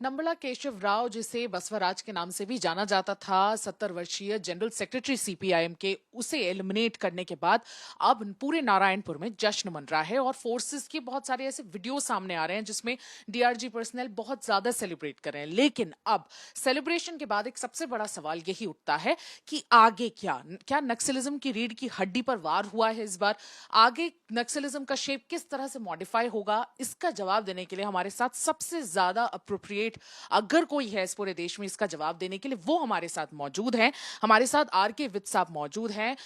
नंबला केशव राव, जिसे बसवराज के नाम से भी जाना जाता था, 70 वर्षीय जनरल सेक्रेटरी सीपीआईएम के, उसे एलिमिनेट करने के बाद अब पूरे नारायणपुर में जश्न मन रहा है और फोर्सेस के बहुत सारे ऐसे वीडियो सामने आ रहे हैं जिसमें डीआरजी पर्सनल बहुत ज्यादा सेलिब्रेट कर रहे हैं। लेकिन अब सेलिब्रेशन के बाद एक सबसे बड़ा सवाल यही उठता है कि आगे क्या नक्सलिज्म की रीढ़ की हड्डी पर वार हुआ है इस बार? आगे नक्सलिज्म का शेप किस तरह से मॉडिफाई होगा, इसका जवाब देने के लिए हमारे साथ सबसे ज्यादा अप्रोप्रिएट अगर कोई है इस पूरे देश में इसका जवाब देने के लिए, वो हमारे साथ मौजूद हैं। हमारे साथ आर के विद साहब मौजूद हैं।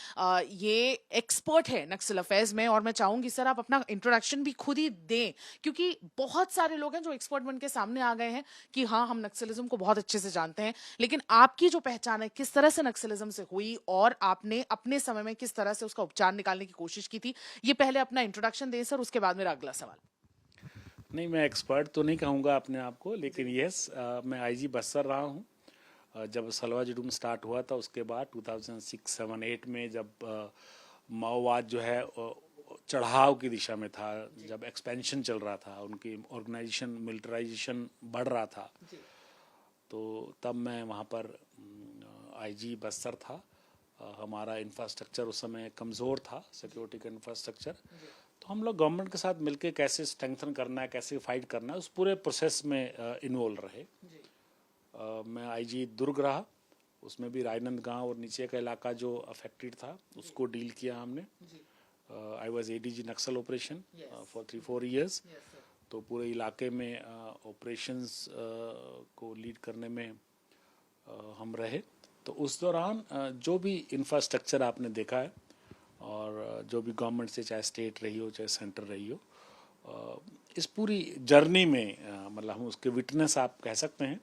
ये एक्सपर्ट है नक्सल अफेयर्स में और मैं चाहूंगी सर आप अपना इंट्रोडक्शन भी खुद ही दें, क्योंकि बहुत सारे लोग हैं जो एक्सपर्ट बन के सामने आ गए हैं कि हाँ हम नक्सलिज्म को बहुत अच्छे से जानते हैं, लेकिन आपकी जो पहचान है किस तरह से नक्सलिज्म से हुई और आपने अपने समय में किस तरह से उसका उपचार निकालने की कोशिश की थी, ये पहले अपना इंट्रोडक्शन दें सर, उसके बाद मेरा अगला सवाल। नहीं, मैं एक्सपर्ट तो नहीं कहूँगा अपने आप को, लेकिन यस, मैं आईजी बस्तर रहा हूँ। जब सलवा जुडूम स्टार्ट हुआ था उसके बाद 2006, 7, 8 में जब माओवाद जो है चढ़ाव की दिशा में था, जब एक्सपेंशन चल रहा था, उनकी ऑर्गेनाइजेशन मिलिटराइजेशन बढ़ रहा था, तो तब मैं वहाँ पर आईजी बस्तर था। हमारा इंफ्रास्ट्रक्चर उस समय कमज़ोर था, सिक्योरिटी का इंफ्रास्ट्रक्चर। तो हम लोग गवर्नमेंट के साथ मिलके कैसे स्ट्रेंथन करना है, कैसे फाइट करना है, उस पूरे प्रोसेस में इन्वॉल्व रहे। मैं आईजी दुर्ग रहा, उसमें भी राजनांदगांव और नीचे का इलाका जो अफेक्टेड था उसको डील किया हमने। I was ADG Naxal operation for 3-4 years. तो पूरे इलाके में ऑपरेशंस को लीड करने में हम रहे। तो उस दौरान जो भी इंफ्रास्ट्रक्चर आपने देखा है और जो भी गवर्नमेंट से, चाहे स्टेट रही हो चाहे सेंटर रही हो, इस पूरी जर्नी में मतलब हम उसके विटनेस आप कह सकते हैं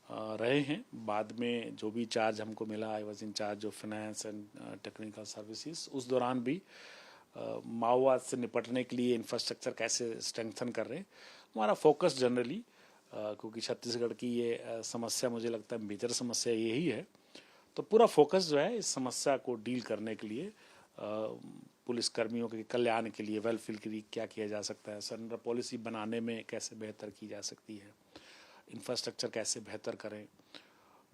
रहे हैं। बाद में जो भी चार्ज हमको मिला, I was in charge of finance and technical services. उस दौरान भी माओवाद से निपटने के लिए इंफ्रास्ट्रक्चर कैसे स्ट्रेंथन कर रहे हैं, हमारा फोकस जनरली, क्योंकि छत्तीसगढ़ की ये समस्या मुझे लगता है मेजर समस्या यही है, तो पूरा फोकस जो है इस समस्या को डील करने के लिए पुलिस कर्मियों के कल्याण के लिए, वेलफेयर के लिए क्या किया जा सकता है, सरेंडर पॉलिसी बनाने में कैसे बेहतर की जा सकती है, इंफ्रास्ट्रक्चर कैसे बेहतर करें,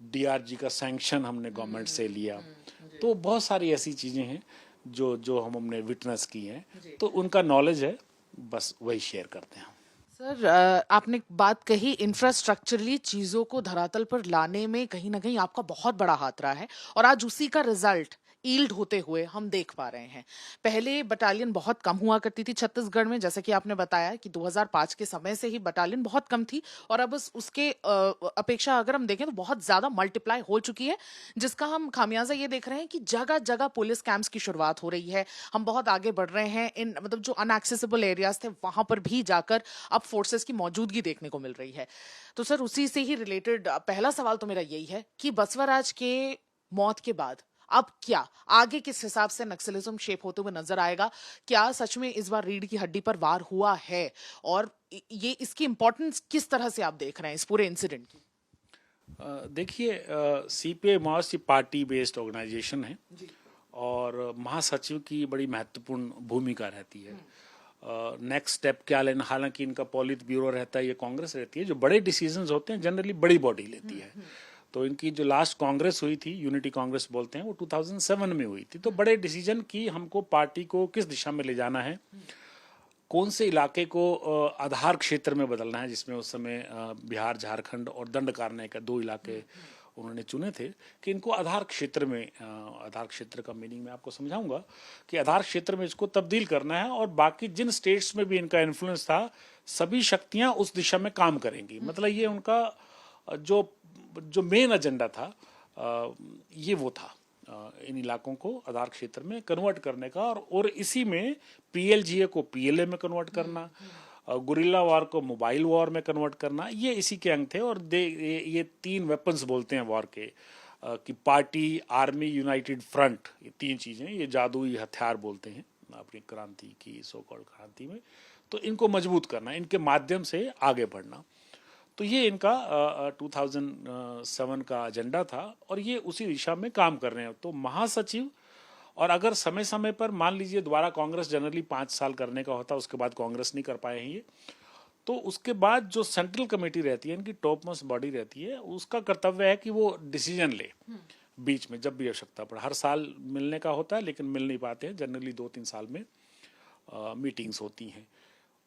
डीआरजी का सैंक्शन हमने गवर्नमेंट से लिया। तो बहुत सारी ऐसी चीज़ें हैं जो हमने विटनेस की हैं, तो उनका नॉलेज है, बस वही शेयर करते हैं। सर आपने बात कही इंफ्रास्ट्रक्चरली चीजों को धरातल पर लाने में कहीं ना कहीं आपका बहुत बड़ा हाथ रहा है और आज उसी का रिजल्ट ईल्ड होते हुए हम देख पा रहे हैं। पहले बटालियन बहुत कम हुआ करती थी छत्तीसगढ़ में, जैसे कि आपने बताया कि 2005 के समय से ही बटालियन बहुत कम थी और अब उसके अपेक्षा अगर हम देखें तो बहुत ज्यादा मल्टीप्लाई हो चुकी है, जिसका हम खामियाजा ये देख रहे हैं कि जगह जगह पुलिस कैंप्स की शुरुआत हो रही है। हम बहुत आगे बढ़ रहे हैं, इन मतलब जो अनएक्सेसिबल एरियाज थे वहां पर भी जाकर अब फोर्सेस की मौजूदगी देखने को मिल रही है। तो सर उसी से ही रिलेटेड पहला सवाल तो मेरा यही है कि बसवराज के मौत के बाद अब क्या आगे किस हिसाब से नक्सलिज्म शेप होते हुए नजर आएगा? क्या सच में इस बार रीढ़ की हड्डी पर वार हुआ है और ये इसकी इंपॉर्टेंस किस तरह से आप देख रहे हैं इस पूरे इंसिडेंट की? देखिए, सीपीआई माओवादी पार्टी बेस्ड ऑर्गेनाइजेशन है और महासचिव की बड़ी महत्वपूर्ण भूमिका रहती है। नेक्स्ट स्टेप क्या लेना, हालांकि इनका पॉलिट ब्यूरो रहता है, ये कांग्रेस रहती है, जो बड़े डिसीजंस होते हैं जनरली बड़ी बॉडी लेती है। तो इनकी जो लास्ट कांग्रेस हुई थी, यूनिटी कांग्रेस बोलते हैं, वो 2007 में हुई थी। तो बड़े डिसीजन की हमको पार्टी को किस दिशा में ले जाना है, कौन से इलाके को आधार क्षेत्र में बदलना है, जिसमें उस समय बिहार, झारखंड और दंडकारण्य का 2 इलाके उन्होंने चुने थे कि इनको आधार क्षेत्र में, आधार क्षेत्र का मीनिंग मैं आपको समझाऊंगा कि आधार क्षेत्र में इसको तब्दील करना है और बाकी जिन स्टेट्स में भी इनका इन्फ्लुएंस था सभी शक्तियां उस दिशा में काम करेंगी। मतलब ये उनका जो मेन एजेंडा था ये वो था, इन इलाकों को आधार क्षेत्र में कन्वर्ट करने का और इसी में पीएलजीए को पीएलए में कन्वर्ट करना, गुरिल्ला वॉर को मोबाइल वॉर में कन्वर्ट करना, ये इसी के अंग थे। और ये 3 वेपन्स बोलते हैं वॉर के, कि पार्टी, आर्मी, यूनाइटेड फ्रंट, ये 3 चीज़ें, ये जादुई हथियार बोलते हैं अपनी क्रांति की, सो कॉल्ड क्रांति में। तो इनको मजबूत करना, इनके माध्यम से आगे बढ़ना, तो ये इनका 2007 का एजेंडा था और ये उसी दिशा में काम कर रहे हैं। तो महासचिव, और अगर समय समय पर मान लीजिए दोबारा कांग्रेस जनरली 5 साल करने का होता, उसके बाद कांग्रेस नहीं कर पाए हैं ये, तो उसके बाद जो सेंट्रल कमेटी रहती है, इनकी टॉप मोस्ट बॉडी रहती है, उसका कर्तव्य है कि वो डिसीजन ले बीच में जब भी आवश्यकता पड़े। हर साल मिलने का होता है लेकिन मिल नहीं पाते हैं, जनरली 2-3 साल में मीटिंग्स होती हैं।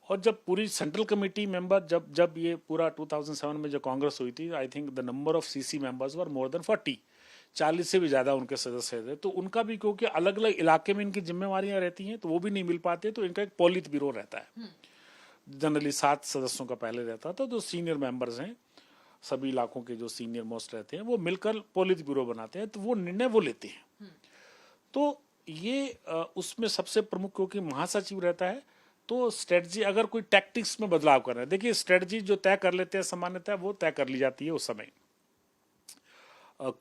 और जब पूरी सेंट्रल कमेटी मेंबर जब ये पूरा 2007 में जो कांग्रेस हुई थी, I think the number of CC members were more than 40 से भी ज़्यादा उनके सदस्य थे। तो उनका भी क्योंकि अलग अलग इलाके में इनकी जिम्मेवारियां रहती हैं तो वो भी नहीं मिल पाते, तो इनका एक पॉलिट ब्यूरो रहता है। जनरली 7 सदस्यों का पहले रहता था, तो सीनियर मेंबर्स हैं, सभी इलाकों के जो सीनियर मोस्ट रहते हैं वो मिलकर पॉलिट ब्यूरो बनाते हैं, तो वो निर्णय वो लेते हैं। तो ये उसमें सबसे प्रमुख क्योंकि महासचिव रहता है, तो स्ट्रेटजी अगर कोई टैक्टिक्स में बदलाव कर रहे हैं, देखिए स्ट्रेटजी जो तय कर लेते हैं सामान्यतः वो तय कर ली जाती है उस समय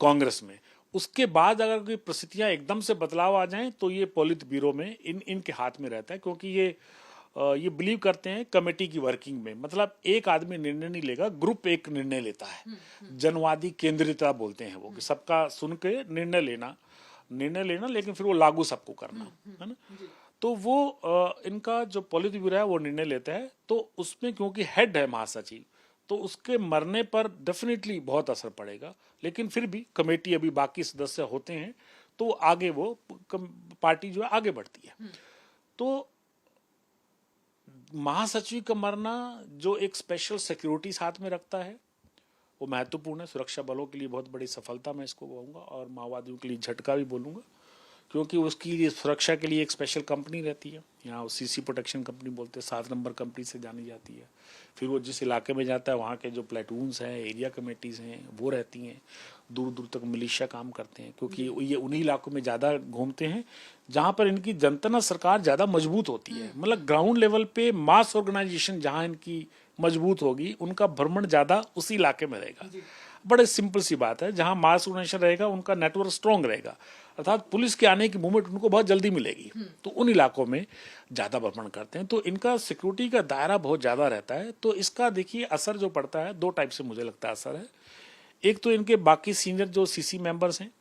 कांग्रेस में। उसके बाद अगर कोई परिस्थितियां एकदम से बदलाव आ जाएं तो ये पॉलिट ब्यूरो में इनके हाथ में रहता है, क्योंकि ये बिलीव करते हैं कमेटी की वर्किंग में। मतलब एक आदमी निर्णय नहीं लेगा, ग्रुप एक निर्णय लेता है। जनवादी केंद्रितता बोलते हैं वो, कि सबका सुन के निर्णय लेना लेकिन फिर वो लागू सबको करना, है ना। तो वो इनका जो पॉलिट ब्यूरो है वो निर्णय लेता है। तो उसमें क्योंकि हेड है महासचिव, तो उसके मरने पर डेफिनेटली बहुत असर पड़ेगा, लेकिन फिर भी कमेटी अभी बाकी सदस्य होते हैं तो आगे वो पार्टी जो है आगे बढ़ती है। तो महासचिव का मरना जो एक स्पेशल सिक्योरिटी साथ में रखता है वो महत्वपूर्ण है। सुरक्षा बलों के लिए बहुत बड़ी सफलता मैं इसको कहूँगा, और माओवादियों के लिए झटका भी बोलूँगा, क्योंकि उसकी सुरक्षा के लिए एक स्पेशल कंपनी रहती है, यहाँ सीसी प्रोटेक्शन कंपनी बोलते हैं, 7 नंबर कंपनी से जानी जाती है। फिर वो जिस इलाके में जाता है वहाँ के जो प्लेटून्स हैं, एरिया कमेटीज़ हैं, वो रहती हैं। दूर दूर तक मिलिशिया काम करते हैं, क्योंकि ये उन्हीं इलाकों में ज़्यादा घूमते हैं जहाँ पर इनकी जनता सरकार ज़्यादा मजबूत होती है। मतलब ग्राउंड लेवल पे मास ऑर्गेनाइजेशन जहाँ इनकी मजबूत होगी, उनका भ्रमण ज़्यादा उसी इलाके में रहेगा। बड़े सिंपल सी बात है, जहाँ मास ऑर्गेनाइजेशन रहेगा उनका नेटवर्क स्ट्रांग रहेगा, अर्थात पुलिस के आने की मूवमेंट उनको बहुत जल्दी मिलेगी, तो उन इलाकों में ज़्यादा भ्रमण करते हैं। तो इनका सिक्योरिटी का दायरा बहुत ज़्यादा रहता है। तो इसका देखिए असर जो पड़ता है, 2 टाइप से मुझे लगता है असर है। एक तो इनके बाकी सीनियर जो सीसी मेंबर्स हैं,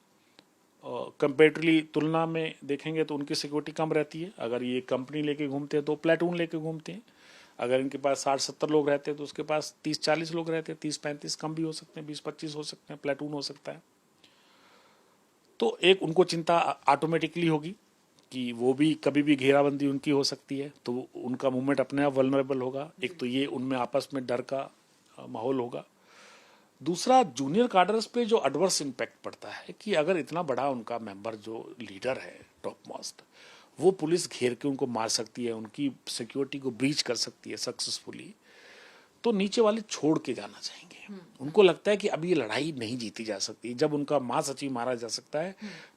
कंपेरेटिवली तुलना में देखेंगे तो उनकी सिक्योरिटी कम रहती है। अगर ये कंपनी लेके घूमते हैं तो प्लेटून लेके घूमते हैं। अगर इनके पास 60-70 लोग रहते हैं तो उसके पास 30-40 लोग रहते हैं, 30-35 कम भी हो सकते हैं, 20-25 हो सकते हैं, प्लेटून हो सकता है। तो एक उनको चिंता ऑटोमेटिकली होगी कि वो भी कभी भी घेराबंदी उनकी हो सकती है, तो उनका मूवमेंट अपने आप वल्नरेबल होगा। एक तो ये उनमें आपस में डर का माहौल होगा। दूसरा, जूनियर कार्डर्स पे जो एडवर्स इम्पैक्ट पड़ता है कि अगर इतना बड़ा उनका मेंबर जो लीडर है टॉप मोस्ट, वो पुलिस घेर के उनको मार सकती है, उनकी सिक्योरिटी को ब्रीच कर सकती है सक्सेसफुली, तो नीचे वाले छोड़ के जाना चाहेंगे। उनको लगता है कि अब ये लड़ाई नहीं जीती जा सकती। जब उनका महासचिव मारा जा सकता है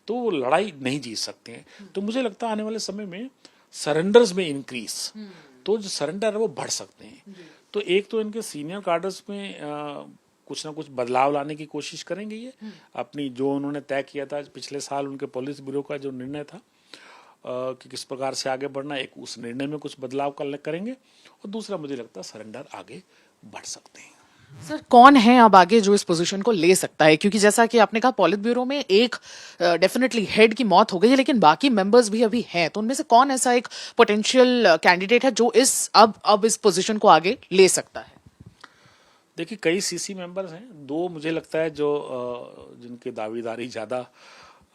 तो वो लड़ाई नहीं जीत सकते हैं। तो मुझे लगता है आने वाले समय में सरेंडर्स में इंक्रीज, तो जो सरेंडर है वो बढ़ सकते हैं। तो एक तो इनके सीनियर कार्डर्स में कुछ ना कुछ बदलाव लाने की कोशिश करेंगे ये अपनी, जो उन्होंने तय किया था पिछले साल उनके पुलिस ब्यूरो का जो निर्णय था कि किस प्रकार से आगे बढ़ना, एक उस निर्णय में कुछ बदलाव करेंगे। और दूसरा मुझे लगता है सरेंडर आगे बढ़ सकते हैं। सर, कौन है अब आगे जो इस पोजीशन को ले सकता है? क्योंकि जैसा कि आपने कहा पॉलिट ब्यूरो में एक डेफिनेटली हेड की मौत हो गई है, लेकिन बाकी मेंबर्स भी अभी हैं, तो उनमें से कौन ऐसा एक पोटेंशियल कैंडिडेट है जो अब इस पोजीशन को आगे ले सकता है? देखिए कई सीसी मेंबर्स हैं, 2 मुझे लगता है जो जिनके दावेदारी ज़्यादा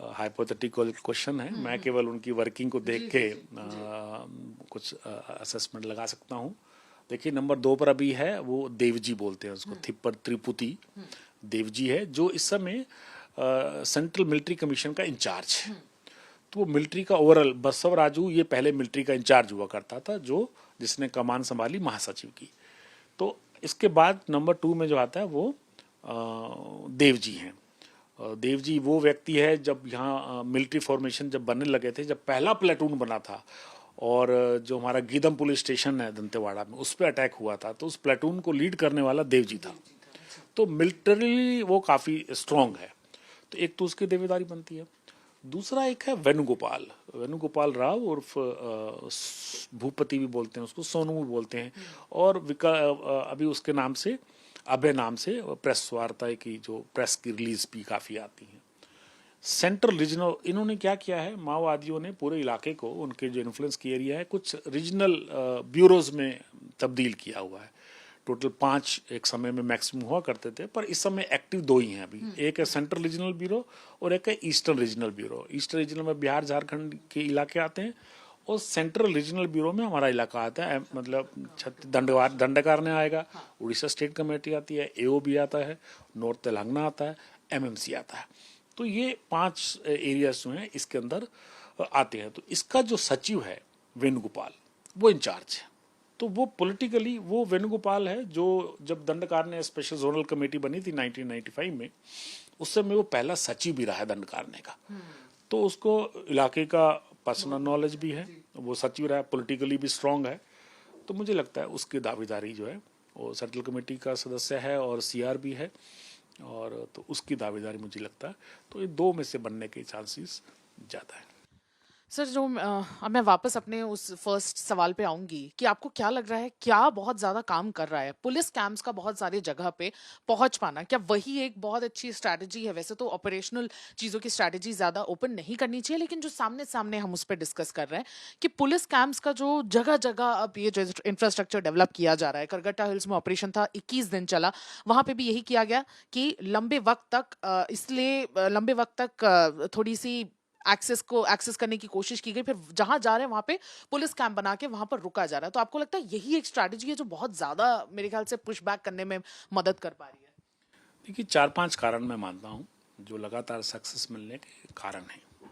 हाइपोथेटिकल क्वेश्चन है। मैं केवल उनकी वर्किंग को देख के कुछ असेसमेंट लगा सकता हूँ। देखिए नंबर 2 पर अभी है वो देवजी बोलते हैं उसको, थिप्पर त्रिपुती देवजी है, जो इस समय सेंट्रल मिलिट्री कमीशन का इंचार्ज है। तो वो मिलिट्री का ओवरऑल, बसव राजू ये पहले मिलिट्री का इंचार्ज हुआ करता था, जो जिसने कमान संभाली महासचिव की। तो इसके बाद नंबर 2 में जो आता है वो देवजी हैं। देवजी वो व्यक्ति है, जब यहाँ मिलिट्री फॉर्मेशन जब बनने लगे थे, जब पहला प्लेटून बना था और जो हमारा गीदम पुलिस स्टेशन है दंतेवाड़ा में, उस पर अटैक हुआ था, तो उस प्लेटून को लीड करने वाला देवजी था। तो मिलिटरी वो काफ़ी स्ट्रांग है। तो एक तो उसकी दावेदारी बनती है। दूसरा एक है वेणुगोपाल राव उर्फ भूपति भी बोलते हैं उसको, सोनू भी बोलते हैं, और अभी उसके नाम से, अभय नाम से प्रेस वार्ता की जो प्रेस की रिलीज भी काफ़ी आती है। सेंट्रल रीजनल, इन्होंने क्या किया है, माओवादियों ने पूरे इलाके को, उनके जो इन्फ्लुएंस की एरिया है, कुछ रीजनल ब्यूरोज में तब्दील किया हुआ है। टोटल 5 एक समय में मैक्सिमम हुआ करते थे, पर इस समय एक्टिव 2 ही हैं अभी। एक है सेंट्रल रीजनल ब्यूरो और एक है eastern regional bureau. Eastern regional में बिहार झारखंड के इलाके आते हैं और सेंट्रल रीजनल ब्यूरो में हमारा इलाका आता है, मतलब दंडकारण्य आएगा, उड़ीसा स्टेट कमेटी आती है, एओबी आता है, नॉर्थ तेलंगाना आता है, एमएमसी आता है। तो ये 5 एरियाज जो हैं इसके अंदर आते हैं। तो इसका जो सचिव है वेणुगोपाल, वो इंचार्ज है। तो वो पॉलिटिकली वो वेणुगोपाल है जो जब दंडकारण्य स्पेशल जोनल कमेटी बनी थी 1995 में, उस समय वो पहला सचिव भी रहा है दंडकारण्य का। तो उसको इलाके का पर्सनल नॉलेज भी है, वो सचिव रहा है, पॉलिटिकली भी स्ट्रांग है। तो मुझे लगता है उसकी दावेदारी जो है वो सेंट्रल कमेटी का सदस्य है और सीआर भी है, और तो उसकी दावेदारी मुझे लगता है तो ये 2 में से बनने के चांसेस ज़्यादा है। सर जो अब मैं वापस अपने उस फर्स्ट सवाल पे आऊंगी कि आपको क्या लग रहा है, क्या बहुत ज्यादा काम कर रहा है पुलिस कैंप्स का बहुत सारी जगह पे पहुंच पाना? क्या वही एक बहुत अच्छी स्ट्रैटेजी है? वैसे तो ऑपरेशनल चीजों की स्ट्रैटेजी ज्यादा ओपन नहीं करनी चाहिए, लेकिन जो सामने सामने हम उस पर डिस्कस कर रहे हैं कि पुलिस कैंप्स का जो जगह जगह अब ये जो इंफ्रास्ट्रक्चर डेवलप किया जा रहा है, करगट्टा हिल्स में ऑपरेशन था, 21 दिन चला, वहां पे भी यही किया गया कि लंबे वक्त तक लंबे वक्त तक थोड़ी सी एक्सेस करने की कोशिश की गई, फिर जहां जा रहे हैं वहां पे पुलिस कैंप बना के वहां पर रुका जा रहा है। तो आपको लगता है यही एक स्ट्रैटेजी है जो बहुत ज्यादा मेरे ख्याल से पुश बैक करने में मदद कर पा रही है? देखिए 4-5 कारण मैं मानता हूँ जो लगातार सक्सेस मिलने के कारण हैं।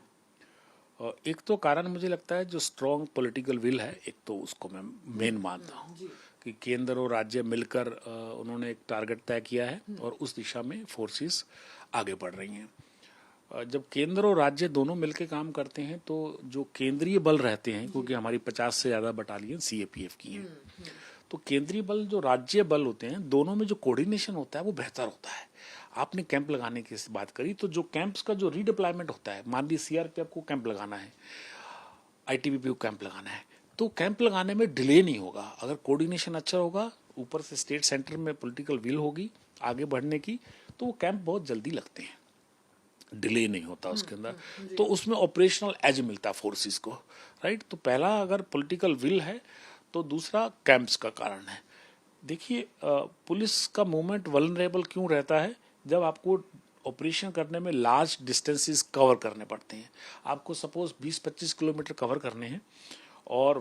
और एक तो कारण मुझे लगता है जो स्ट्रॉन्ग पॉलिटिकल विल है, एक तो उसको मैं मेन मानता हूँ कि केंद्र और राज्य मिलकर उन्होंने एक टारगेट तय किया है और उस दिशा में फोर्सेस आगे बढ़ रही हैं। जब केंद्र और राज्य दोनों मिलकर काम करते हैं तो जो केंद्रीय बल रहते हैं, क्योंकि हमारी 50 से ज़्यादा बटालियन सीएपीएफ की हैं, तो केंद्रीय बल जो राज्य बल होते हैं दोनों में जो कोऑर्डिनेशन होता है वो बेहतर होता है। आपने कैंप लगाने की बात करी, तो जो कैंप्स का जो रीडिप्लॉयमेंट होता है, मान ली सीआरपीएफ को कैंप लगाना है, आईटीबीपी को कैंप लगाना है, तो कैंप लगाने में डिले नहीं होगा अगर कोऑर्डिनेशन अच्छा होगा, ऊपर से स्टेट सेंटर में पॉलिटिकल विल होगी आगे बढ़ने की, तो वो कैंप बहुत जल्दी लगते हैं, डिले नहीं होता उसके अंदर। तो उसमें ऑपरेशनल एज मिलता है फोर्सेस को, राइट। तो पहला अगर पॉलिटिकल विल है, तो दूसरा कैंप्स का कारण है। देखिए पुलिस का मूवमेंट वल्नरेबल क्यों रहता है? जब आपको ऑपरेशन करने में लार्ज डिस्टेंसेस कवर करने पड़ते हैं, आपको सपोज 20-25 किलोमीटर कवर करने हैं और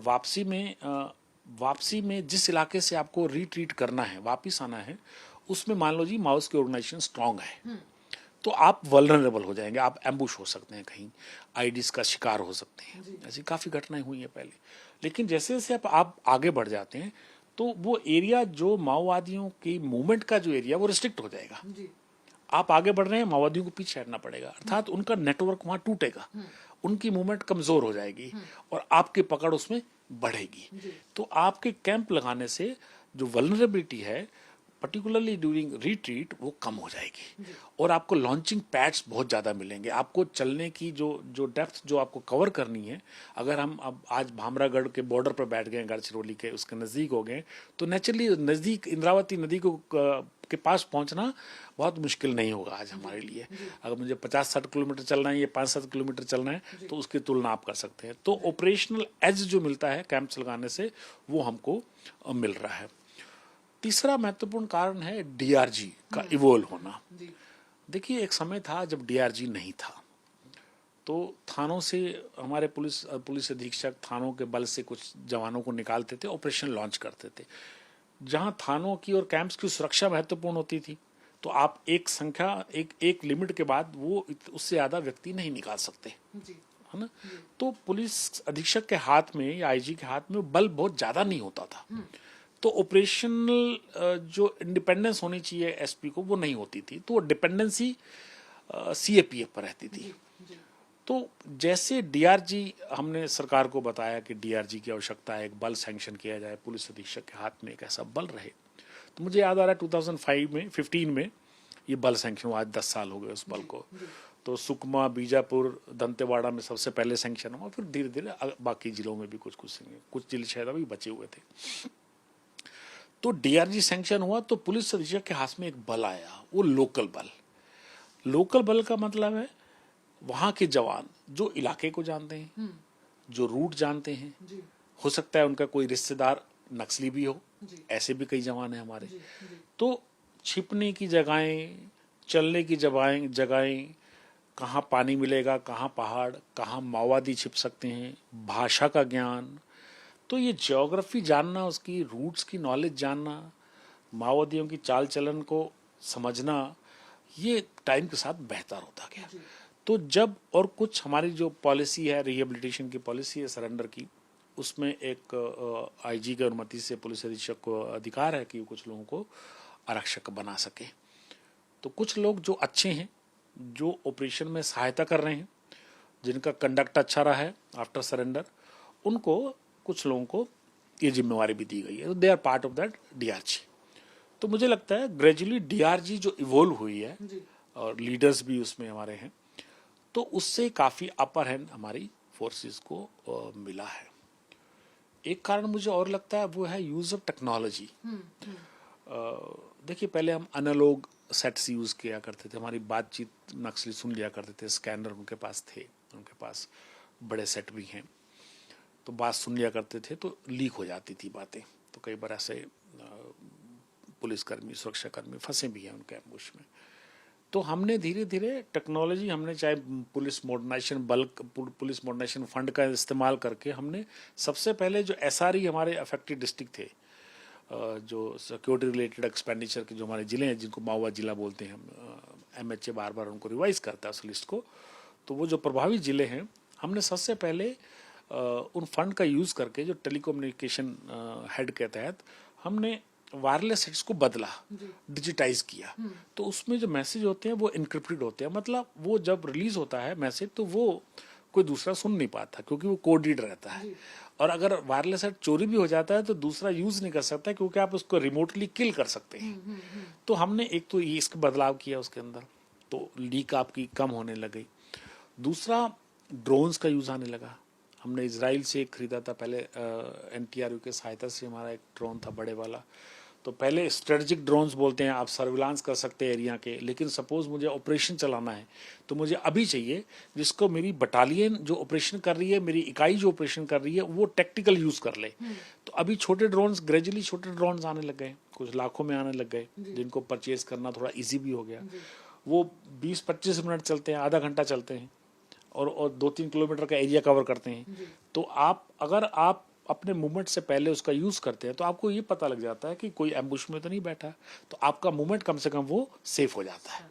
वापसी में जिस इलाके से आपको रिट्रीट करना है, वापिस आना है, उसमें मान लो जी माओस की ऑर्गेनाइजेशन स्ट्रांग है, तो आप वल्नरेबल हो जाएंगे, आप एम्बुश हो सकते हैं, कहीं आईडीज का शिकार हो सकते हैं। ऐसी काफ़ी घटनाएं हुई हैं पहले। लेकिन जैसे जैसे आप आगे बढ़ जाते हैं तो वो एरिया जो माओवादियों की मूवमेंट का जो एरिया वो रिस्ट्रिक्ट हो जाएगा। आप आगे बढ़ रहे हैं, माओवादियों को पीछे हटना पड़ेगा, अर्थात उनका नेटवर्क वहां टूटेगा, उनकी मूवमेंट कमजोर हो जाएगी और आपकी पकड़ उसमें बढ़ेगी। तो आपके कैंप लगाने से जो वल्नरेबिलिटी है पर्टिकुलरली ड्यूरिंग रिट्रीट वो कम हो जाएगी और आपको लॉन्चिंग पैड्स बहुत ज़्यादा मिलेंगे। आपको चलने की जो डेप्थ जो आपको कवर करनी है, अगर हम अब आज भामरागढ़ के बॉर्डर पर बैठ गए, गढ़चिरौली के उसके नज़दीक हो गए, तो नेचुरली नज़दीक इंद्रावती नदी को के पास पहुंचना बहुत मुश्किल नहीं होगा आज हमारे लिए। अगर मुझे 50-60 किलोमीटर चलना है या 5-7 किलोमीटर चलना है तो उसकी तुलना आप कर सकते हैं। तो ऑपरेशनल एज जो मिलता है कैंप्स लगाने से वो हमको मिल रहा है। तीसरा महत्वपूर्ण कारण है डीआरजी का इवोल्व होना। देखिए एक समय था जब डीआरजी नहीं था, तो थानों से हमारे पुलिस अधीक्षक थानों के बल से कुछ जवानों को निकालते थे, ऑपरेशन लॉन्च करते थे। जहां थानों की और कैंप्स की सुरक्षा महत्वपूर्ण होती थी, तो आप एक लिमिट के बाद वो उससे ज्यादा व्यक्ति नहीं निकाल सकते, है ना। तो पुलिस अधीक्षक के हाथ में या आईजी के हाथ में बल बहुत ज्यादा नहीं होता था, तो ऑपरेशनल जो इंडिपेंडेंस होनी चाहिए एसपी को वो नहीं होती थी, तो वो डिपेंडेंसी सीएपीएफ पर रहती थी। तो जैसे डीआरजी हमने सरकार को बताया कि डीआरजी की आवश्यकता है, एक बल सैंक्शन किया जाए, पुलिस अधीक्षक के हाथ में एक ऐसा बल रहे, तो मुझे याद आ रहा है 2015 में ये बल सैंक्शन हुआ। आज 10 साल हो गए उस बल को। तो सुकमा, बीजापुर, दंतेवाड़ा में सबसे पहले सैंक्शन हुआ, फिर धीरे धीरे बाकी जिलों में भी कुछ जिले शायद अभी बचे हुए थे। तो डीआरजी सैंक्शन हुआ तो पुलिस अधीक्षक के हाथ में एक बल आया, वो लोकल बल का मतलब है वहां के जवान जो इलाके को जानते हैं, जो रूट जानते हैं, हो सकता है उनका कोई रिश्तेदार नक्सली भी हो, ऐसे भी कई जवान हैं हमारे। तो छिपने की जगहें, चलने की जगहें, कहाँ पानी मिलेगा, कहाँ पहाड़, कहाँ माओवादी छिप सकते हैं, भाषा का ज्ञान, तो ये ज्योग्राफी जानना, उसकी रूट्स की नॉलेज जानना, माओवादियों की चाल चलन को समझना, ये टाइम के साथ बेहतर होता गया। तो जब और कुछ हमारी जो पॉलिसी है, रिहेबिलिटेशन की पॉलिसी है सरेंडर की, उसमें एक आईजी की अनुमति से पुलिस अधीक्षक को अधिकार है कि कुछ लोगों को आरक्षक बना सके। तो कुछ लोग जो अच्छे हैं, जो ऑपरेशन में सहायता कर रहे हैं, जिनका कंडक्ट अच्छा रहा है आफ्टर सरेंडर, उनको कुछ लोगों को ये जिम्मेवारी भी दी गई है। They are part of that DRG. तो मुझे लगता है ग्रेजुअली डीआरजी जो इवोल्व हुई है और लीडर्स भी उसमें हमारे हैं, तो उससे काफ़ी अपर हैंड हमारी फोर्सेस को मिला है। एक कारण मुझे और लगता है वो है यूज़ ऑफ टेक्नोलॉजी। देखिए, पहले हम एनालॉग सेट्स यूज़ किया करते थे, हमारी बातचीत नक्सली सुन लिया करते थे, स्कैनर उनके पास थे, उनके पास बड़े सेट भी हैं, तो बात सुन लिया करते थे तो लीक हो जाती थी बातें। तो कई बार ऐसे पुलिसकर्मी, सुरक्षाकर्मी फंसे भी हैं उनके एम्बुश में। तो हमने धीरे धीरे टेक्नोलॉजी, हमने चाहे पुलिस मॉडर्नाइजेशन फंड का इस्तेमाल करके, हमने सबसे पहले जो एसआरई हमारे अफेक्टेड डिस्ट्रिक्ट थे, जो सिक्योरिटी रिलेटेड एक्सपेंडिचर के जो हमारे ज़िले हैं, जिनको माओवादी जिला बोलते हैं हम, एमएचए बार बार उनको रिवाइज करता है उस लिस्ट को, तो वो जो प्रभावित ज़िले हैं, हमने सबसे पहले उन फंड का यूज़ करके, जो टेलीकम्युनिकेशन हेड के तहत हमने वायरलेस सेट्स को बदला, डिजिटाइज किया। तो उसमें जो मैसेज होते हैं वो इनक्रिप्टेड होते हैं, मतलब वो जब रिलीज होता है मैसेज तो वो कोई दूसरा सुन नहीं पाता, क्योंकि वो कोडेड रहता है। और अगर वायरलेस सेट चोरी भी हो जाता है तो दूसरा यूज नहीं कर सकता, क्योंकि आप उसको रिमोटली किल कर सकते हैं। तो हमने एक तो ये इसका बदलाव किया उसके अंदर, तो लीक आपकी कम होने लग गई। दूसरा, ड्रोन्स का यूज आने लगा। हमने इजराइल से खरीदा था पहले, एनटीआरयू के सहायता से हमारा एक ड्रोन था बड़े वाला। तो पहले स्ट्रेटेजिक ड्रोन्स बोलते हैं, आप सर्विलांस कर सकते हैं एरिया के, लेकिन सपोज मुझे ऑपरेशन चलाना है तो मुझे अभी चाहिए जिसको मेरी बटालियन जो ऑपरेशन कर रही है, मेरी इकाई जो ऑपरेशन कर रही है, वो टेक्टिकल यूज कर ले। तो अभी छोटे ड्रोन्स, ग्रेजुअली छोटे ड्रोन्स आने लग गए, कुछ लाखों में आने लग गए, जिनको परचेज करना थोड़ा ईजी भी हो गया। वो 20-25 मिनट चलते हैं, आधा घंटा चलते हैं, और 2-3 किलोमीटर का एरिया कवर करते हैं। तो अगर आप अपने मूवमेंट से पहले उसका यूज़ करते हैं तो आपको ये पता लग जाता है कि कोई एम्बुश में तो नहीं बैठा, तो आपका मूवमेंट कम से कम वो सेफ हो जाता है।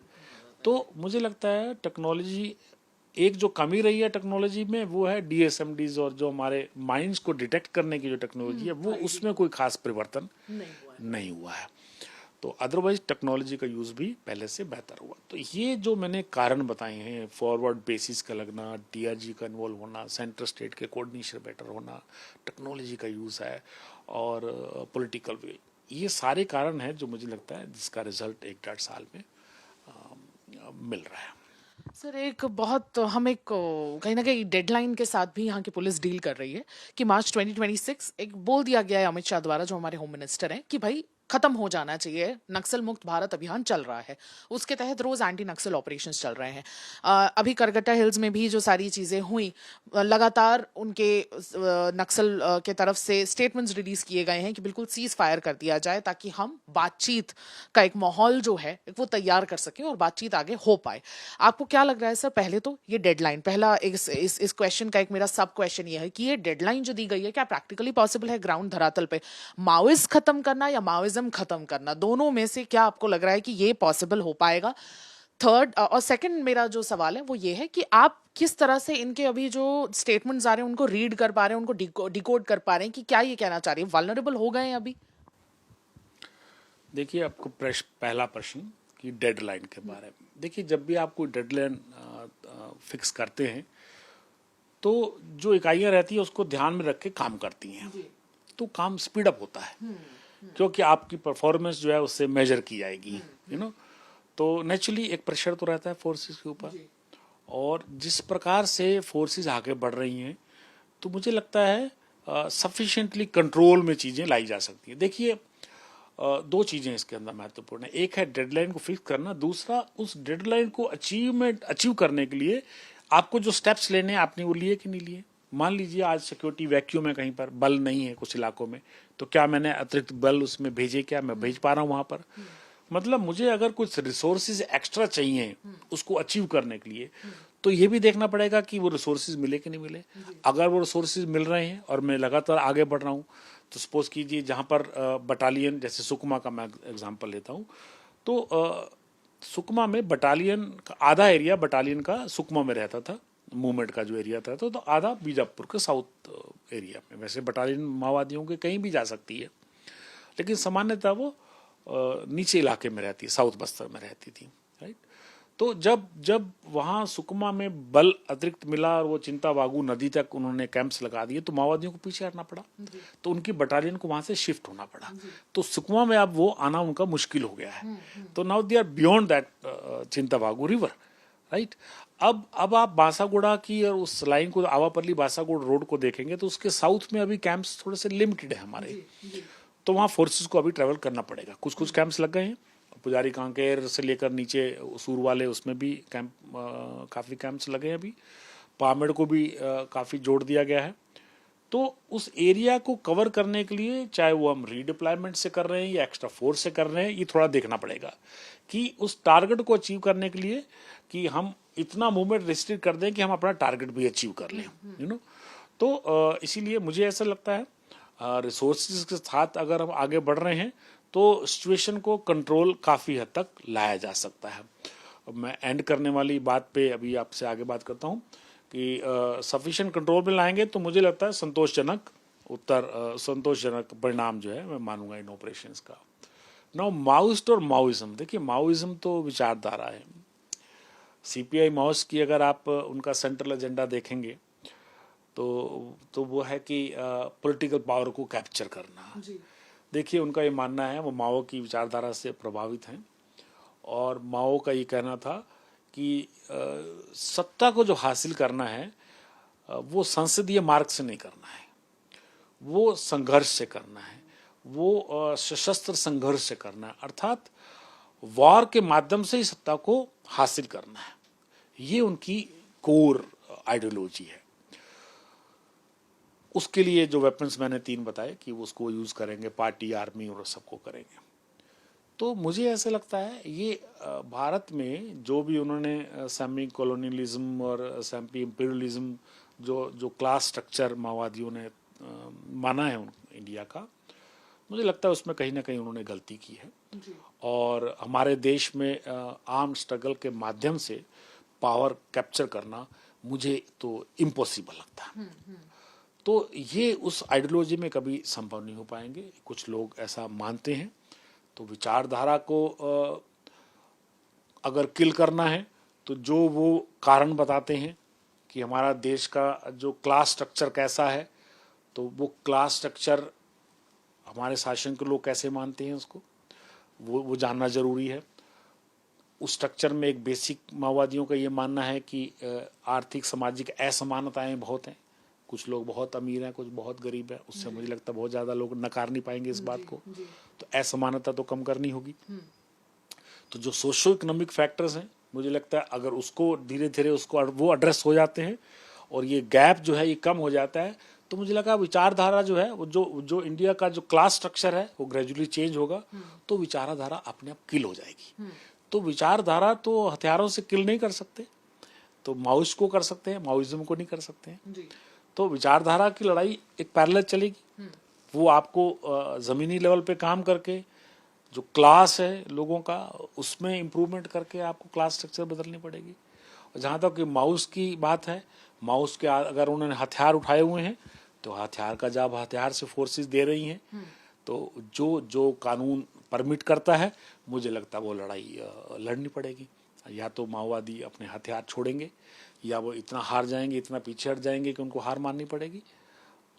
तो मुझे लगता है टेक्नोलॉजी, एक जो कमी रही है टेक्नोलॉजी में वो है डीएसएमडीज, और जो हमारे माइंड्स को डिटेक्ट करने की जो टेक्नोलॉजी है वो, उसमें कोई खास परिवर्तन नहीं हुआ है। तो अदरवाइज टेक्नोलॉजी का यूज़ भी पहले से बेहतर हुआ। तो ये जो मैंने कारण बताए हैं, फॉरवर्ड बेसिस का लगना, डीआरजी का इन्वॉल्व होना, सेंटर स्टेट के कोऑर्डिनेशन बेटर होना, टेक्नोलॉजी का यूज़ है, और पॉलिटिकल वे, ये सारे कारण हैं जो मुझे लगता है जिसका रिजल्ट 1-1.5 साल में मिल रहा है। सर, एक बहुत हम एक कहीं ना कहीं डेडलाइन के साथ भी यहाँ की पुलिस डील कर रही है कि मार्च 2026 एक बोल दिया गया है अमित शाह द्वारा, जो हमारे होम मिनिस्टर हैं, कि भाई खत्म हो जाना चाहिए, नक्सल मुक्त भारत अभियान चल रहा है, उसके तहत रोज एंटी नक्सल ऑपरेशंस चल रहे हैं। अभी करगट्टा हिल्स में भी जो सारी चीजें हुई, लगातार उनके नक्सल के तरफ से स्टेटमेंट्स रिलीज किए गए हैं कि बिल्कुल सीज फायर कर दिया जाए, ताकि हम बातचीत का एक माहौल जो है वो तैयार कर सकें और बातचीत आगे हो पाए। आपको क्या लग रहा है सर, पहले तो ये डेडलाइन, पहला इस क्वेश्चन का एक मेरा सब क्वेश्चन ये है कि ये डेडलाइन जो दी गई है, क्या प्रैक्टिकली पॉसिबल है ग्राउंड धरातल पे माओइस्ट खत्म करना या माओइज्म खत्म करना, दोनों में से क्या आपको लग रहा है कि ये पॉसिबल हो पाएगा? थर्ड और सेकंड मेरा जो सवाल है वो ये है कि आप किस तरह से इनके अभी जो स्टेटमेंट्स आ रहे हैं उनको रीड कर पा रहे हैं, उनको डिकोड कर पा रहे हैं कि क्या ये कहना चाह रही है, वल्नरेबल हो गए हैं अभी? देखिए, आपको पहला प्रश्न कि डेडलाइन के बारे में, देखिए जब भी आप कोई डेडलाइन फिक्स करते हैं तो जो इकाइयां रहती है उसको ध्यान में रख के काम करती हैं, तो काम स्पीड अप होता है, क्योंकि आपकी परफॉर्मेंस जो है उससे मेजर की जाएगी, तो नेचुरली एक प्रेशर तो रहता है फोर्सेस के ऊपर। और जिस प्रकार से फोर्सेस आगे बढ़ रही हैं, तो मुझे लगता है सफिशिएंटली कंट्रोल में चीज़ें लाई जा सकती हैं। देखिए, दो चीज़ें इसके अंदर महत्वपूर्ण है, एक है डेडलाइन को फिक्स करना, दूसरा उस डेडलाइन को अचीव करने के लिए आपको जो स्टेप्स लेने हैं आपने वो लिए कि नहीं लिए। मान लीजिए आज सिक्योरिटी वैक्यूम है, कहीं पर बल नहीं है कुछ इलाकों में, तो क्या मैंने अतिरिक्त बल उसमें भेजे? क्या मैं भेज पा रहा हूँ वहां पर? मतलब मुझे अगर कुछ रिसोर्सेज एक्स्ट्रा चाहिए उसको अचीव करने के लिए, तो ये भी देखना पड़ेगा कि वो रिसोर्सेज मिले कि नहीं मिले। अगर वो रिसोर्सेज मिल रहे हैं और मैं लगातार आगे बढ़ रहा हूँ, तो सपोज कीजिए जहाँ पर बटालियन, जैसे सुकमा का मैं एग्जांपल लेता हूँ, तो सुकमा में बटालियन का आधा एरिया बटालियन का सुकमा में रहता था, मूवमेंट का जो एरिया था, तो आधा बीजापुर के साउथ एरिया में। वैसे बटालियन माओवादियों के कहीं भी जा सकती है, लेकिन सामान्यतः वो नीचे इलाके में रहती है, साउथ बस्तर में रहती थी, राइट। तो जब जब वहाँ सुकमा में बल अतिरिक्त मिला और वो चिंतावागू नदी तक उन्होंने कैंप्स लगा दिए, तो माओवादियों को पीछे हटना पड़ा, तो उनकी बटालियन को वहाँ से शिफ्ट होना पड़ा। तो सुकमा में अब वो आना उनका मुश्किल हो गया है। तो now they are beyond that Chintavagu river, right. अब आप बासागुड़ा की और उस लाइन को, आवापल्ली बासागुड़ा रोड को देखेंगे, तो उसके साउथ में अभी कैंप्स थोड़े से लिमिटेड है हमारे। तो वहाँ फोर्सेस को अभी ट्रेवल करना पड़ेगा। कुछ कुछ कैंप्स लग गए हैं, पुजारी कांकेर से लेकर नीचे उसूर वाले, उसमें भी कैंप, काफ़ी कैंप्स लगे हैं अभी। पामेड़ को भी काफ़ी जोड़ दिया गया है। तो उस एरिया को कवर करने के लिए, चाहे वो हम रीडिप्लॉयमेंट से कर रहे हैं या एक्स्ट्रा फोर्स से कर रहे हैं, ये थोड़ा देखना पड़ेगा कि उस टारगेट को अचीव करने के लिए कि हम इतना मूवमेंट रिस्ट्रिक्ट कर दें कि हम अपना टारगेट भी अचीव कर लें, यू नो। तो इसीलिए मुझे ऐसा लगता है रिसोर्सेज के साथ अगर हम आगे बढ़ रहे हैं तो सिचुएशन को कंट्रोल काफ़ी हद तक लाया जा सकता है। अब मैं एंड करने वाली बात पे अभी आपसे आगे बात करता हूँ कि सफिशिएंट कंट्रोल में लाएंगे तो मुझे लगता है संतोषजनक परिणाम जो है मैं मानूंगा इन ऑपरेशंस का। नाउ माओइस्ट और माओइज्म, देखिए माओइज्म तो विचारधारा है। सीपीआई माओइस्ट की अगर आप उनका सेंट्रल एजेंडा देखेंगे तो वो है कि पॉलिटिकल पावर को कैप्चर करना। देखिए उनका ये मानना है, वो माओ की विचारधारा से प्रभावित हैं, और माओ का ये कहना था कि सत्ता को जो हासिल करना है वो संसदीय मार्ग से नहीं करना है, वो संघर्ष से करना है, वो सशस्त्र संघर्ष से करना है, अर्थात वॉर के माध्यम से ही सत्ता को हासिल करना है। ये उनकी कोर आइडियोलॉजी है। उसके लिए जो वेपन्स मैंने 3 बताए कि उसको यूज करेंगे, पार्टी, आर्मी और सबको करेंगे। तो मुझे ऐसा लगता है ये भारत में जो भी उन्होंने सेमी कॉलोनियलिज्म और सेमी इंपीरियलिज्म जो क्लास स्ट्रक्चर माओवादियों ने माना है इंडिया का, मुझे लगता है उसमें कहीं ना कहीं उन्होंने गलती की है। और हमारे देश में आर्म स्ट्रगल के माध्यम से पावर कैप्चर करना मुझे तो इम्पॉसिबल लगता है। तो ये उस आइडियोलॉजी में कभी संभव नहीं हो पाएंगे। कुछ लोग ऐसा मानते हैं। तो विचारधारा को अगर किल करना है तो जो वो कारण बताते हैं कि हमारा देश का जो क्लास स्ट्रक्चर कैसा है, तो वो क्लास स्ट्रक्चर हमारे शासन के लोग कैसे मानते हैं उसको वो जानना ज़रूरी है। उस स्ट्रक्चर में एक बेसिक माओवादियों का ये मानना है कि आर्थिक सामाजिक असमानताएं बहुत हैं। कुछ लोग बहुत अमीर हैं, कुछ बहुत गरीब हैं। उससे मुझे लगता है बहुत ज़्यादा लोग नकार नहीं पाएंगे इस बात को। तो असमानता तो कम करनी होगी। तो जो सोशो इकोनॉमिक फैक्टर्स हैं, मुझे लगता है अगर उसको धीरे धीरे उसको वो एड्रेस हो जाते हैं और ये गैप जो है ये कम हो जाता है, तो मुझे लगा विचारधारा जो है वो जो इंडिया का जो क्लास स्ट्रक्चर है वो ग्रेजुअली चेंज होगा, तो विचारधारा अपने आप किल हो जाएगी। तो विचारधारा तो हथियारों से किल नहीं कर सकते, तो माओइस्ट को कर सकते हैं, माओइज्म को नहीं कर सकते हैं। तो विचारधारा की लड़ाई एक पैरेलल चलेगी। वो आपको ज़मीनी लेवल पे काम करके जो क्लास है लोगों का उसमें इम्प्रूवमेंट करके आपको क्लास स्ट्रक्चर बदलनी पड़ेगी। और जहाँ तक कि माउस की बात है, माउस के अगर उन्होंने हथियार उठाए हुए हैं तो हथियार का जब हथियार से फोर्सेस दे रही हैं, तो जो कानून परमिट करता है, मुझे लगता है वो लड़ाई लड़नी पड़ेगी। या तो माओवादी अपने हथियार छोड़ेंगे या वो इतना हार जाएंगे, इतना पीछे हट जाएंगे कि उनको हार माननी पड़ेगी,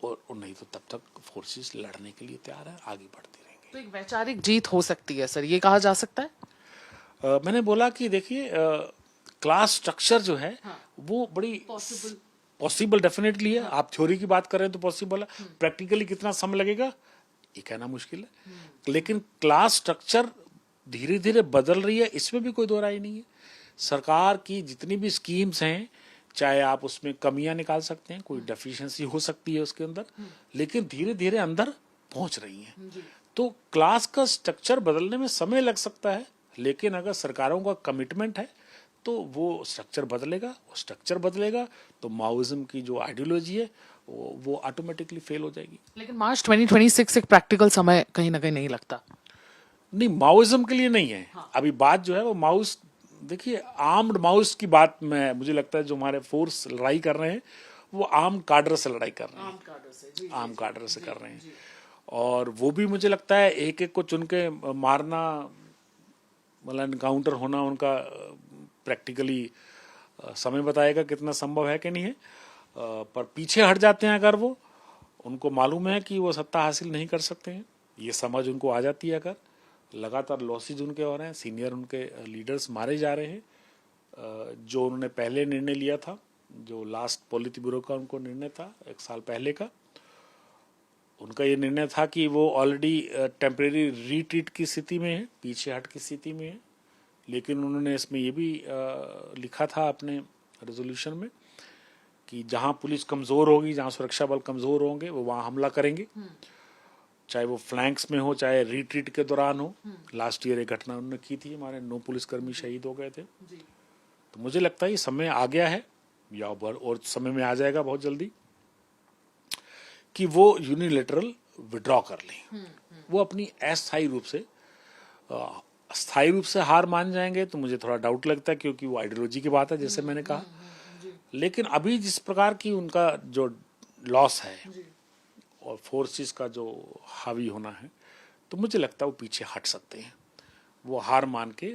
और नहीं तो तब तक फोर्सेस लड़ने के लिए तैयार है, आगे बढ़ते रहेंगे। तो एक वैचारिक जीत हो सकती है सर, ये कहा जा सकता है? मैंने बोला कि देखिए क्लास स्ट्रक्चर जो है वो बड़ी पॉसिबल डेफिनेटली है। आप थ्योरी की बात करें तो पॉसिबल है, प्रैक्टिकली कितना समय लगेगा ये कहना मुश्किल है। लेकिन क्लास स्ट्रक्चर धीरे धीरे बदल रही है, इसमें भी कोई दो राय नहीं है। सरकार की जितनी भी स्कीम्स हैं, चाहे आप उसमें कमियां निकाल सकते हैं, कोई डेफिशिएंसी हो सकती है उसके अंदर, लेकिन धीरे धीरे अंदर पहुंच रही हैं। तो क्लास का स्ट्रक्चर बदलने में समय लग सकता है, लेकिन अगर सरकारों का कमिटमेंट है तो वो स्ट्रक्चर बदलेगा। वो स्ट्रक्चर बदलेगा तो माओइज्म की जो आइडियोलॉजी है वो ऑटोमेटिकली फेल हो जाएगी। लेकिन मार्च 2026 एक प्रैक्टिकल समय कहीं ना कहीं नहीं लगता। नहीं, माओइज्म के लिए नहीं है। हाँ। अभी बात जो है वो माउस, देखिए आर्म्ड माउस की बात में मुझे लगता है जो हमारे फोर्स लड़ाई कर रहे हैं वो आर्म कार्डर से लड़ाई कर रहे हैं, आर्म कार्डर से कर रहे हैं। और वो भी मुझे लगता है एक एक को चुन के मारना, मतलब एनकाउंटर होना उनका प्रैक्टिकली समय बताएगा कितना संभव है कि नहीं है। पर पीछे हट जाते हैं अगर वो, उनको मालूम है कि वो सत्ता हासिल नहीं कर सकते हैं, ये समझ उनको आ जाती है। अगर लगातार लॉसेज उनके हो रहे हैं, सीनियर उनके लीडर्स मारे जा रहे हैं, जो उन्होंने पहले निर्णय लिया था, जो लास्ट पॉलिट ब्यूरो का उनको निर्णय था 1 साल पहले का, उनका ये निर्णय था कि वो ऑलरेडी टेम्परेरी रिट्रीट की स्थिति में है, पीछे हट की स्थिति में है। लेकिन उन्होंने इसमें ये भी लिखा था अपने रेजोल्यूशन में कि जहां पुलिस कमज़ोर होगी, जहां सुरक्षा बल कमज़ोर होंगे, वो वहां हमला करेंगे, चाहे वो फ्लैंक्स में हो, चाहे रिट्रीट के दौरान हो। लास्ट ईयर एक घटना उन्होंने की थी, हमारे 9 पुलिसकर्मी शहीद हो गए थे। तो मुझे लगता है ये समय आ गया है, या और समय में आ जाएगा बहुत जल्दी, कि वो यूनिलेटरल विड्रॉ कर लें। वो अपनी अस्थायी रूप से, स्थायी रूप से हार मान जाएंगे तो मुझे थोड़ा डाउट लगता है, क्योंकि वो आइडियोलॉजी की बात है, जैसे मैंने कहा। लेकिन अभी जिस प्रकार की उनका जो लॉस है और फोर्सेस का जो हावी होना है, तो मुझे लगता है वो पीछे हट सकते हैं। वो हार मान के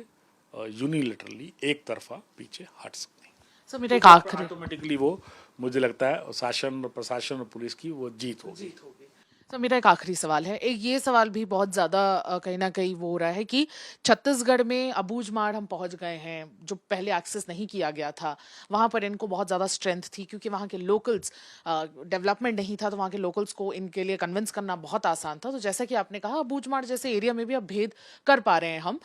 यूनिलेटरली एक तरफा पीछे हट सकते हैं। सर मेरा एक आखिरी, ऑटोमेटिकली वो मुझे लगता है शासन और प्रशासन और पुलिस की वो जीत होगी। सर मेरा एक आखिरी सवाल है। एक ये सवाल भी बहुत ज़्यादा कहीं ना कहीं वो हो रहा है कि छत्तीसगढ़ में अबूझमाड़ हम पहुंच गए हैं, जो पहले एक्सेस नहीं किया गया था। वहां पर इनको बहुत ज़्यादा स्ट्रेंथ थी, क्योंकि वहां के लोकल्स, डेवलपमेंट नहीं था, तो वहां के लोकल्स को इनके लिए कन्विंस करना बहुत आसान था। तो जैसा कि आपने कहा, अबूझमाड़ जैसे एरिया में भी अब भेद कर पा रहे हैं हम।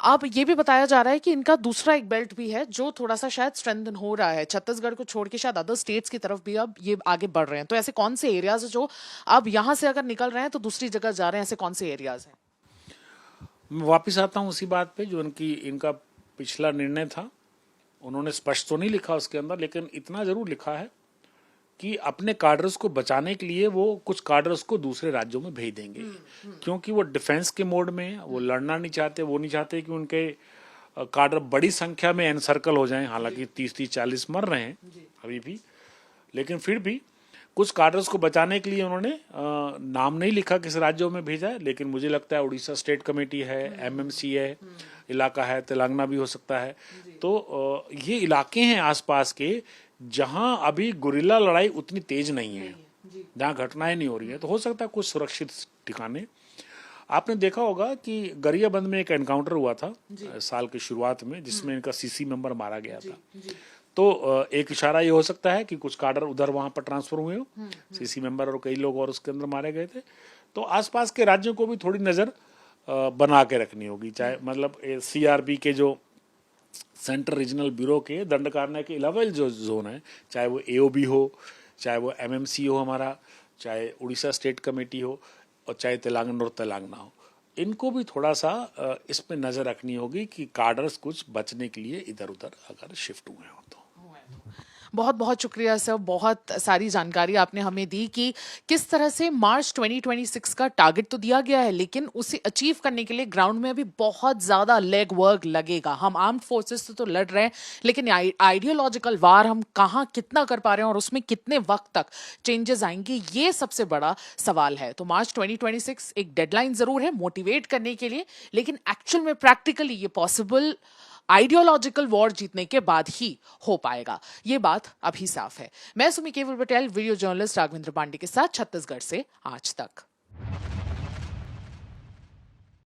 अब ये भी बताया जा रहा है कि इनका दूसरा एक बेल्ट भी है जो थोड़ा सा शायद स्ट्रेंथन हो रहा है, छत्तीसगढ़ को छोड़ के शायद अदर स्टेट्स की तरफ भी अब ये आगे बढ़ रहे हैं। तो ऐसे कौन से एरियाज जो अब यहाँ से अगर निकल रहे हैं तो दूसरी जगह जा रहे हैं, ऐसे कौन से एरियाज हैं? मैं वापस आता हूँ उसी बात पे जो इनका पिछला निर्णय था। उन्होंने स्पष्ट तो नहीं लिखा उसके अंदर, लेकिन इतना जरूर लिखा है कि अपने कार्डर्स को बचाने के लिए वो कुछ कार्डर्स को दूसरे राज्यों में भेज देंगे, क्योंकि वो डिफेंस के मोड में, वो लड़ना नहीं चाहते। वो नहीं चाहते कि उनके कार्डर बड़ी संख्या में एनसर्कल हो जाएं। हालांकि 30-40 मर रहे हैं अभी भी, लेकिन फिर भी कुछ कार्डर्स को बचाने के लिए उन्होंने नाम नहीं लिखा किस राज्यों में भेजा है। लेकिन मुझे लगता है उड़ीसा स्टेट कमेटी है, एमएमसी है, इलाका है, तेलंगाना भी हो सकता है। तो ये इलाके हैं आसपास के जहां अभी गुरिल्ला लड़ाई उतनी तेज नहीं है, जहां घटनाएं नहीं हो रही है। तो हो सकता है कुछ सुरक्षित ठिकाने। आपने देखा होगा कि गरियाबंद में एक एनकाउंटर हुआ था साल की शुरुआत में, जिसमें इनका सीसी मेंबर मारा गया था। तो एक इशारा ये हो सकता है कि कुछ काडर उधर वहां पर ट्रांसफर हुए हो, सीसी मेंबर और कई लोग और उसके अंदर मारे गए थे। तो आसपास के राज्यों को भी थोड़ी नजर बना के रखनी होगी, चाहे मतलब सीआरबी के जो सेंट्रल रीजनल ब्यूरो के दंडकारण्य के अलावा जो जोन है, चाहे वो एओबी हो, चाहे वो एमएमसी हो हमारा, चाहे उड़ीसा स्टेट कमेटी हो, और चाहे तेलंगाना हो, इनको भी थोड़ा सा इस पे नजर रखनी होगी कि कार्डर्स कुछ बचने के लिए इधर उधर अगर शिफ्ट हुए हो तो। बहुत बहुत शुक्रिया सर, बहुत सारी जानकारी आपने हमें दी कि किस तरह से मार्च 2026 का टारगेट तो दिया गया है, लेकिन उसे अचीव करने के लिए ग्राउंड में भी बहुत ज़्यादा लेग वर्क लगेगा। हम आर्म्ड फोर्सेस से तो लड़ रहे हैं, लेकिन आइडियोलॉजिकल वार हम कहाँ कितना कर पा रहे हैं और उसमें कितने वक्त तक चेंजेस आएंगे, ये सबसे बड़ा सवाल है। तो मार्च 2026 एक डेडलाइन ज़रूर है मोटिवेट करने के लिए, लेकिन एक्चुअल में प्रैक्टिकली ये पॉसिबल आइडियोलॉजिकल वॉर जीतने के बाद ही हो पाएगा, ये बात अभी साफ है। मैं सुमी केवल पटेल, वीडियो जर्नलिस्ट राघवेंद्र पांडे के साथ, छत्तीसगढ़ से आज तक।